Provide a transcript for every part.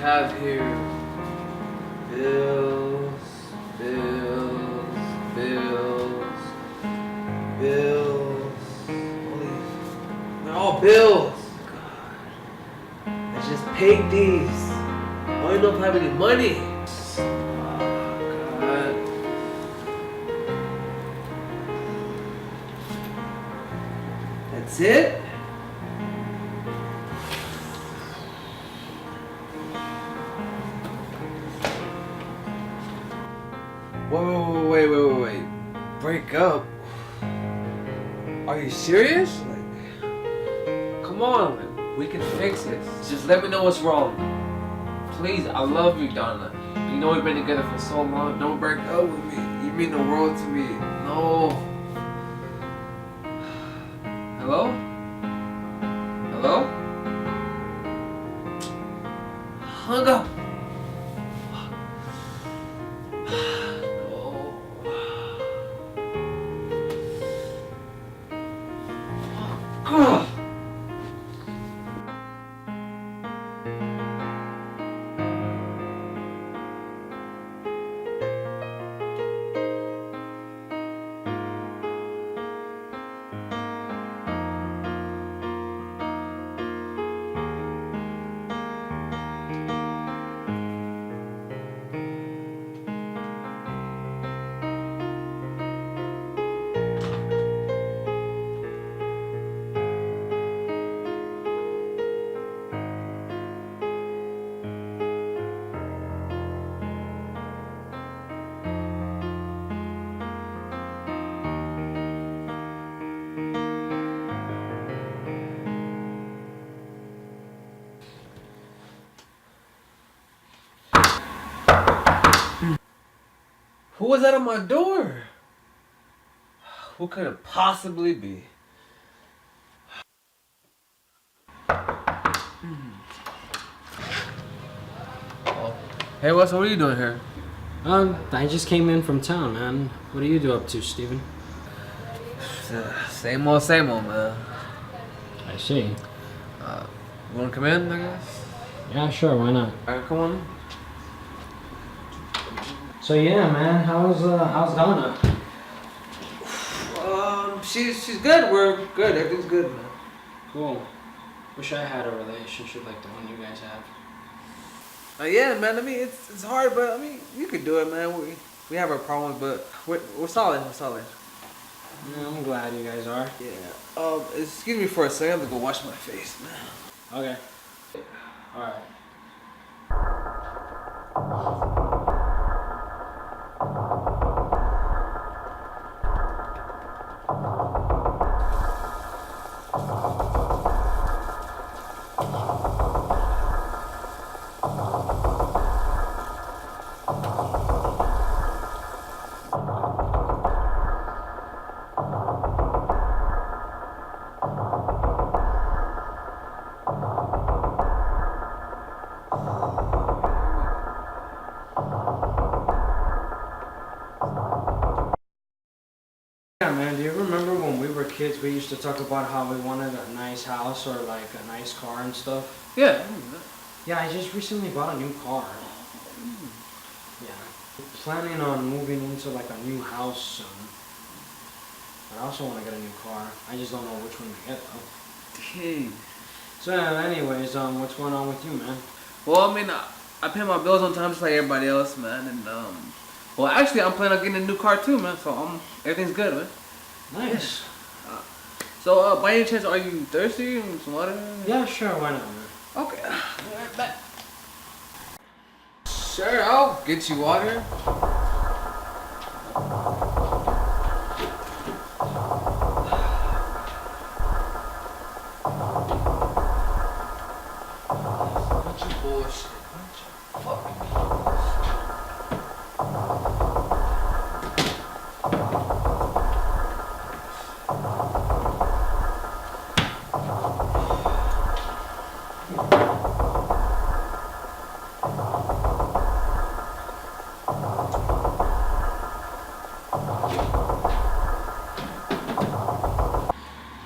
have here? Bills, bills, bills, bills. They're all bills. God. I just paid these. I don't even know if I have any money. Oh, God. That's it? Wait. Break up? Are you serious? Like, come on, man. We can fix it. Just let me know what's wrong. Please, I love you, Donna. You know we've been together for so long. Don't break up with me. You mean the world to me. No. Hello? Hello? Hung up. Who was that on my door? Who could it possibly be? Oh. Hey, what are you doing here? I just came in from town, man. What do you do up to, Steven? Same old, man. I see. You wanna come in, I guess? Yeah, sure, why not? Alright, come on. So yeah, man, how's Donna? She's good. We're good. Everything's good, man. Cool. Wish I had a relationship like the one you guys have. Yeah, man. I mean, it's hard, but I mean, you could do it, man. We have our problems, but we're solid. We're solid. Yeah, I'm glad you guys are. Yeah. Excuse me for a second. I have to go wash my face, man. Okay. All right. Yeah, man, do you remember when we were kids, we used to talk about how we wanted a nice house or like a nice car and stuff? Yeah. Yeah, I just recently bought a new car. Yeah. Planning on moving into like a new house soon. But I also want to get a new car. I just don't know which one to get though. Dang. So anyways, what's going on with you, man? Well, I mean, I pay my bills on time just like everybody else, man, and well, actually, I'm planning on getting a new car too, man. So everything's good, man. Nice. So, by any chance, are you thirsty? Some water? Yeah, sure. Why not, man? Okay. Right back. Sure, I'll get you water. Bunch of bullshit. Bunch of fucking bullshit.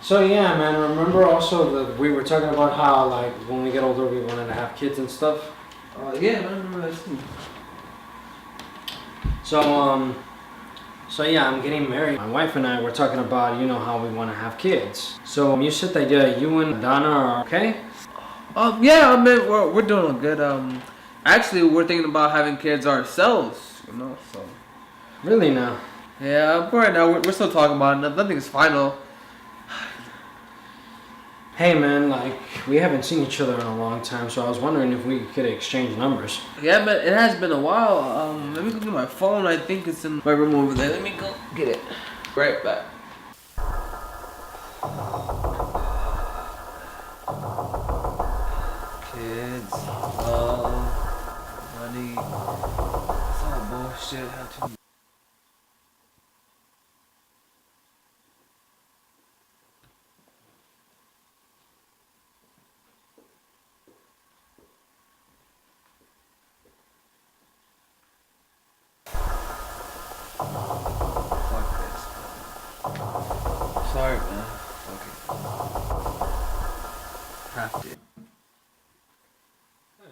So yeah, man, remember also that we were talking about how like when we get older we wanted to have kids and stuff? Yeah, man, let's see. So yeah, I'm getting married. My wife and I were talking about, you know, how we want to have kids. So you said that you and Donna are okay? Yeah, I mean, we're doing good. Actually, we're thinking about having kids ourselves, you know, so. Really now? Yeah, but right now, we're still talking about it. Nothing's final. Hey man, like, we haven't seen each other in a long time, so I was wondering if we could exchange numbers. Yeah, man, it has been a while. Let me go get my phone. I think it's in my room over there. Let me go get it. Right back. Kids, love, money. It's all bullshit. How to. Fuck this. Sorry, man. Okay. Have to. Hey,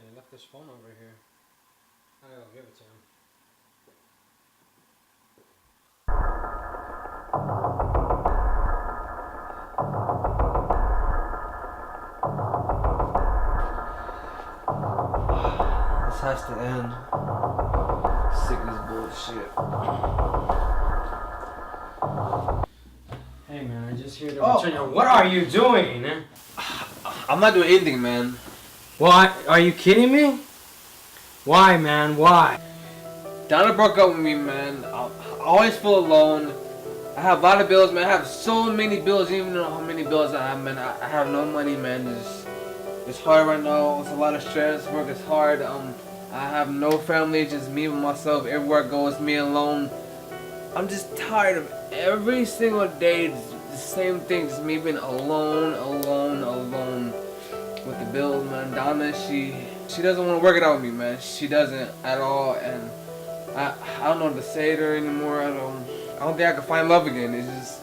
you left this phone over here. I'll give it to him. This has to end. Sickness bullshit. Hey man, I just hear the return. What are you doing? I'm not doing anything, man. Why? Are you kidding me? Why, man? Why? Donna broke up with me, man. I always feel alone. I have a lot of bills, man. I have so many bills, even though how many bills I have, man. I have no money, man. It's hard right now. It's a lot of stress. Work is hard. I have no family, just me and myself. Everywhere I go, it's me alone. I'm just tired of every single day, the same thing, just me being alone with the bills, man. Donna, she doesn't want to work it out with me, man. She doesn't at all, and I don't know what to say to her anymore. I don't think I can find love again. It's just,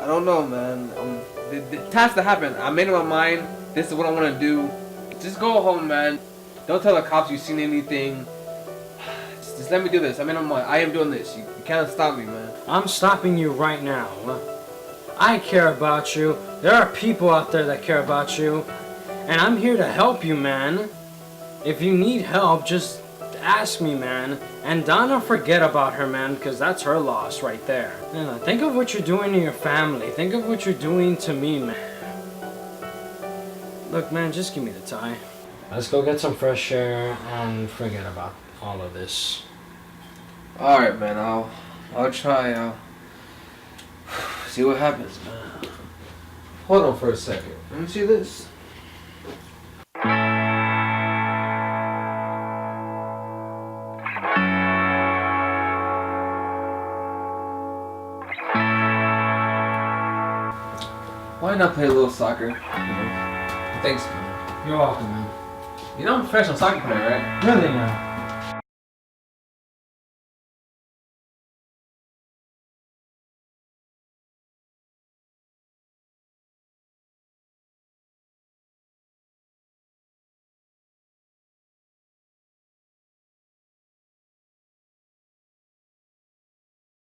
I don't know, man. The task that happened, I made up my mind. This is what I want to do. Just go home, man. Don't tell the cops you've seen anything. Just let me do this. I made up my mind. I am doing this. You can't stop me, man. I'm stopping you right now. I care about you. There are people out there that care about you. And I'm here to help you, man. If you need help, just ask me, man. And Donna, forget about her, man, because that's her loss right there. Man, think of what you're doing to your family. Think of what you're doing to me, man. Look, man, just give me the tie. Let's go get some fresh air and forget about all of this. All right, man. I'll try. I'll see what happens, man. Hold on for a second. Let me see this. Why not play a little soccer? You know? Thanks, man. You're welcome, man. You know I'm a professional soccer player, right? Really, man?